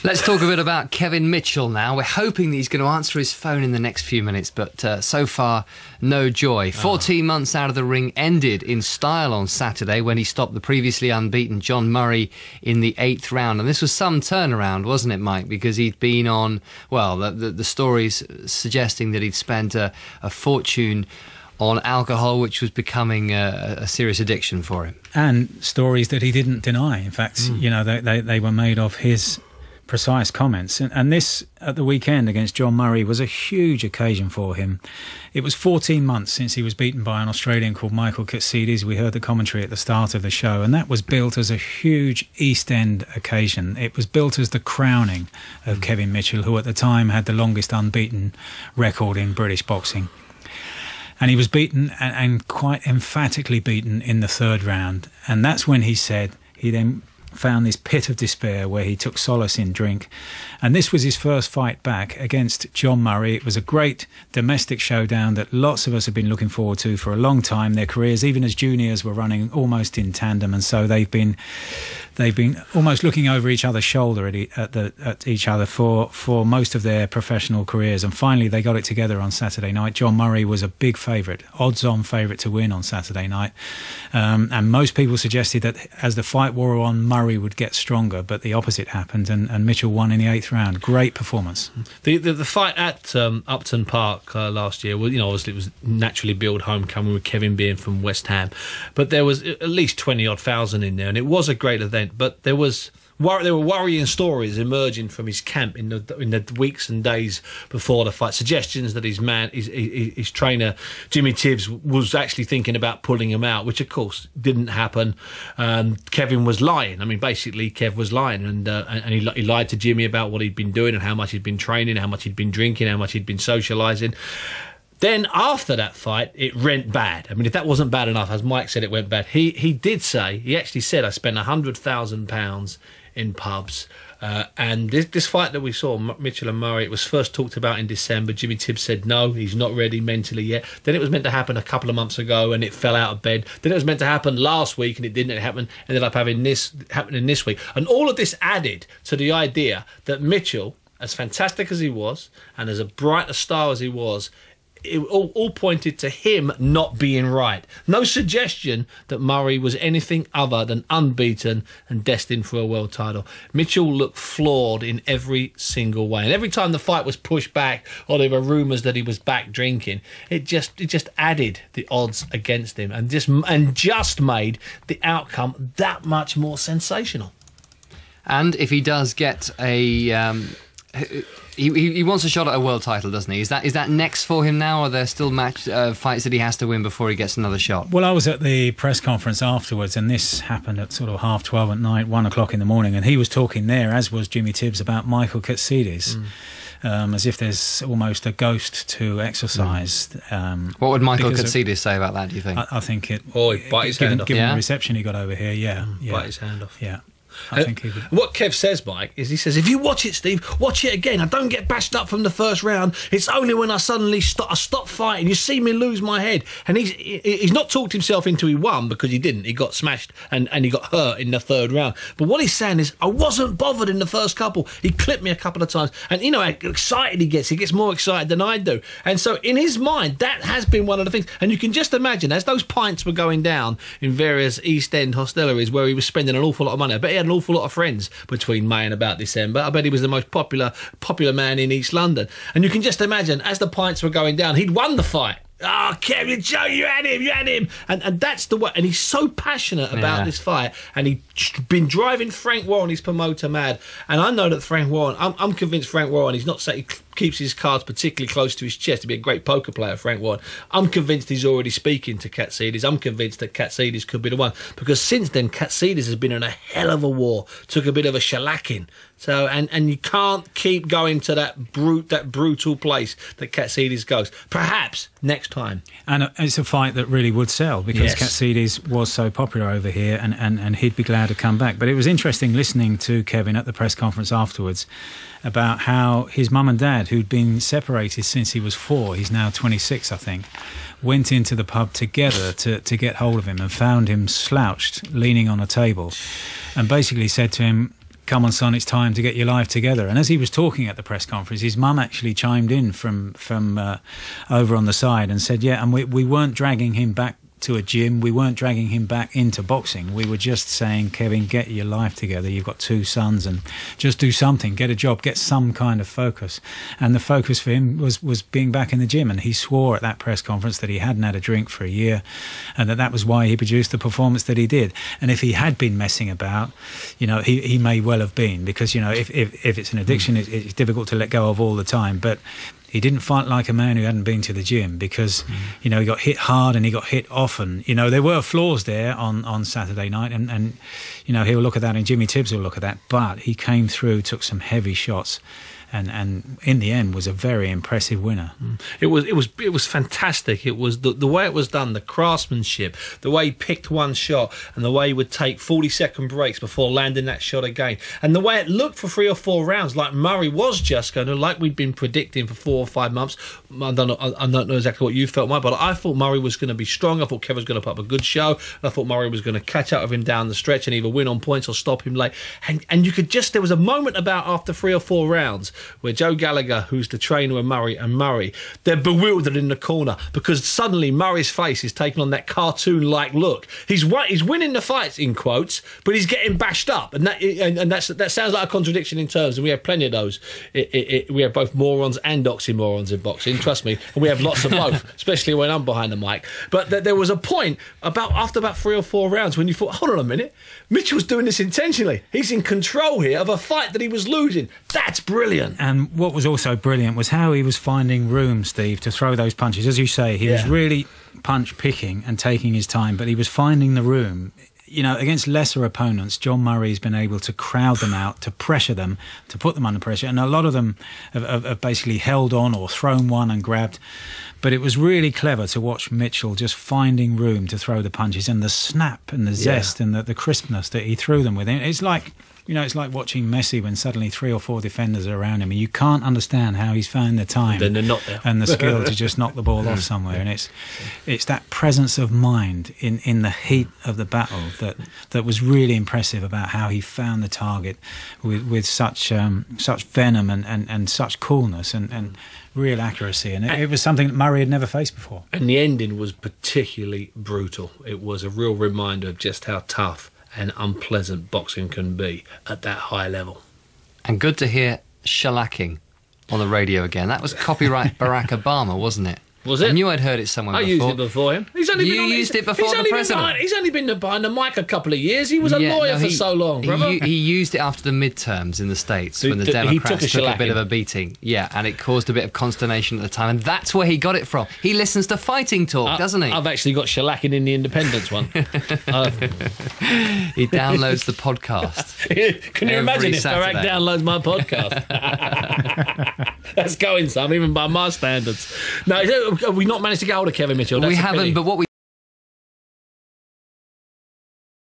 Let's talk a bit about Kevin Mitchell now. We're hoping that he's going to answer his phone in the next few minutes, but so far, no joy. 14 months out of the ring ended in style on Saturday when he stopped the previously unbeaten John Murray in the 8th round. And this was some turnaround, wasn't it, Mike? Because he'd been on, well, the stories suggesting that he'd spent a fortune on alcohol, which was becoming a serious addiction for him. And stories that he didn't deny. In fact, you know, they were made of his precise comments. And this, at the weekend against John Murray, was a huge occasion for him. It was 14 months since he was beaten by an Australian called Michael Katsidis. We heard the commentary at the start of the show, and that was built as a huge East End occasion. It was built as the crowning of Kevin Mitchell, who at the time had the longest unbeaten record in British boxing. And he was beaten, and quite emphatically beaten, in the 3rd round. And that's when he said he then found this pit of despair where he took solace in drink. And this was his first fight back against John Murray. It was a great domestic showdown that lots of us have been looking forward to for a long time. Their careers, even as juniors, were running almost in tandem, and so they've been almost looking over each other's shoulder at each other for most of their professional careers. And finally they got it together on Saturday night. John Murray was a big favourite, odds-on favourite to win on Saturday night, and most people suggested that as the fight wore on, Murray would get stronger, but the opposite happened, and Mitchell won in the 8th round. Great performance. The fight at Upton Park last year, well, you know, obviously it was naturally billed homecoming with Kevin being from West Ham, but there was at least 20-odd thousand in there, and it was a great event. But there were worrying stories emerging from his camp in the weeks and days before the fight. Suggestions that his trainer Jimmy Tibbs was actually thinking about pulling him out, which of course didn't happen. Kevin was lying. I mean, basically, Kev was lying, and he lied to Jimmy about what he'd been doing and how much he'd been training, how much he'd been drinking, how much he'd been socialising. Then after that fight, it went bad. I mean, if that wasn't bad enough, as Mike said, it went bad. He actually said, I spent £100,000 in pubs. And this fight that we saw, Mitchell and Murray, it was first talked about in December. Jimmy Tibbs said no, he's not ready mentally yet. Then it was meant to happen a couple of months ago, and it fell out of bed. Then it was meant to happen last week, and it didn't happen. Ended up happening this week. And all of this added to the idea that Mitchell, as fantastic as he was, and as a bright a star as he was, it all pointed to him not being right. No suggestion that Murray was anything other than unbeaten and destined for a world title. Mitchell looked flawed in every single way. And every time the fight was pushed back, or there were rumours that he was back drinking, it just added the odds against him and just made the outcome that much more sensational. And if he does get a... He wants a shot at a world title, doesn't he? Is that next for him now, or are there still fights that he has to win before he gets another shot? Well, I was at the press conference afterwards, and this happened at sort of 12:30 at night, 1 o'clock in the morning, and he was talking there, as was Jimmy Tibbs, about Michael Katsidis. As if there's almost a ghost to exercise. What would Michael Katsidis say about that, do you think? I think it... he bite his hand off. Given the reception he got over here, bite his hand off. Yeah. I think he would. What Kev says, Mike, is he says, if you watch it, Steve, watch it again. I don't get bashed up from the first round. It's only when I suddenly stop fighting, you see me lose my head. And he's not talked himself into he won, because he didn't. He got smashed and he got hurt in the 3rd round. But what he's saying is, I wasn't bothered in the first couple. He clipped me a couple of times. And you know how excited he gets more excited than I do. And so in his mind, that has been one of the things. And you can just imagine, as those pints were going down in various East End hostelries where he was spending an awful lot of money, I bet he had an awful lot of friends between May and about December. I bet he was the most popular man in East London. And you can just imagine, as the pints were going down, he'd won the fight. Oh, Kevin, Joe, you had him. And that's the way. And he's so passionate about this fight. And he's been driving Frank Warren, his promoter, mad. And I know that Frank Warren, I'm convinced Frank Warren, he's not saying he keeps his cards particularly close to his chest. He'd be a great poker player, Frank Warren. I'm convinced he's already speaking to Katsidis. I'm convinced that Katsidis could be the one. Because since then, Katsidis has been in a hell of a war. Took a bit of a shellacking. So, and you can't keep going to that brutal place that Katsidis goes. Perhaps next time. And it's a fight that really would sell, because Katsidis was so popular over here, and he'd be glad to come back. But it was interesting listening to Kevin at the press conference afterwards about how his mum and dad, who'd been separated since he was 4, he's now 26, I think, went into the pub together to get hold of him and found him slouched, leaning on a table, and basically said to him, come on, son, it's time to get your life together. And as he was talking at the press conference, his mum actually chimed in from over on the side and said, yeah, and we weren't dragging him back to a gym. We weren't dragging him back into boxing. We were just saying, Kevin, get your life together. You've got 2 sons, and just do something. Get a job. Get some kind of focus. And the focus for him was being back in the gym. And he swore at that press conference that he hadn't had a drink for a year, and that was why he produced the performance that he did. And if he had been messing about, he may well have been, because if it's an addiction, it's difficult to let go of all the time. But he didn't fight like a man who hadn't been to the gym, because, he got hit hard and he got hit often. There were flaws there on Saturday night, and he'll look at that, and Jimmy Tibbs will look at that. But he came through, took some heavy shots, and in the end was a very impressive winner. It was fantastic. It was the way it was done, the craftsmanship, the way he picked one shot, and the way he would take 40-second breaks before landing that shot again, and the way it looked for 3 or 4 rounds, like Murray was just going to, like we'd been predicting for 4 or 5 months. I don't know exactly what you felt, Mike, but I thought Murray was going to be strong. I thought Kevin was going to put up a good show, and I thought Murray was going to catch up with him down the stretch and either win on points or stop him late. And you could just, there was a moment about after 3 or 4 rounds where Joe Gallagher, who's the trainer of Murray, they're bewildered in the corner, because suddenly Murray's face is taking on that cartoon-like look. He's winning the fights, in quotes, but he's getting bashed up, and that sounds like a contradiction in terms, and we have plenty of those. We have both morons and oxymorons in boxing, trust me, and we have lots of both, especially when I'm behind the mic. But there was a point after about 3 or 4 rounds when you thought, hold on a minute, Mitchell's doing this intentionally. He's in control here of a fight that he was losing. That's brilliant. And what was also brilliant was how he was finding room, Steve, to throw those punches. As you say, he was really punch picking and taking his time, but he was finding the room. Against lesser opponents, John Murray's been able to crowd them out, to pressure them, to put them under pressure, and a lot of them have basically held on or thrown one and grabbed. But it was really clever to watch Mitchell just finding room to throw the punches, and the snap and the zest and the crispness that he threw them with. It's like it's like watching Messi when suddenly 3 or 4 defenders are around him, and you can't understand how he's found the time then they're not there. and the skill to just knock the ball off somewhere. And it's that presence of mind in the heat of the battle that was really impressive about how he found the target with such venom and such coolness and real accuracy. And it was something that Murray had never faced before. And the ending was particularly brutal. It was a real reminder of just how tough and unpleasant boxing can be at that high level. And good to hear shellacking on the radio again. That was copyright Barack Obama, wasn't it? Was it? I knew I'd heard it somewhere before. I used it before him. You used it before the president. He's only been behind the mic a couple of years. He was a lawyer for so long, brother. He used it after the midterms in the States when the Democrats took a bit of a beating. Yeah, and it caused a bit of consternation at the time. And that's where he got it from. He listens to Fighting Talk, doesn't he? I've actually got shellacking in the Independence one. He downloads the podcast. Can you imagine if Barack downloads my podcast? That's going some, even by my standards. No, have we not managed to get hold of Kevin Mitchell? We haven't, but what we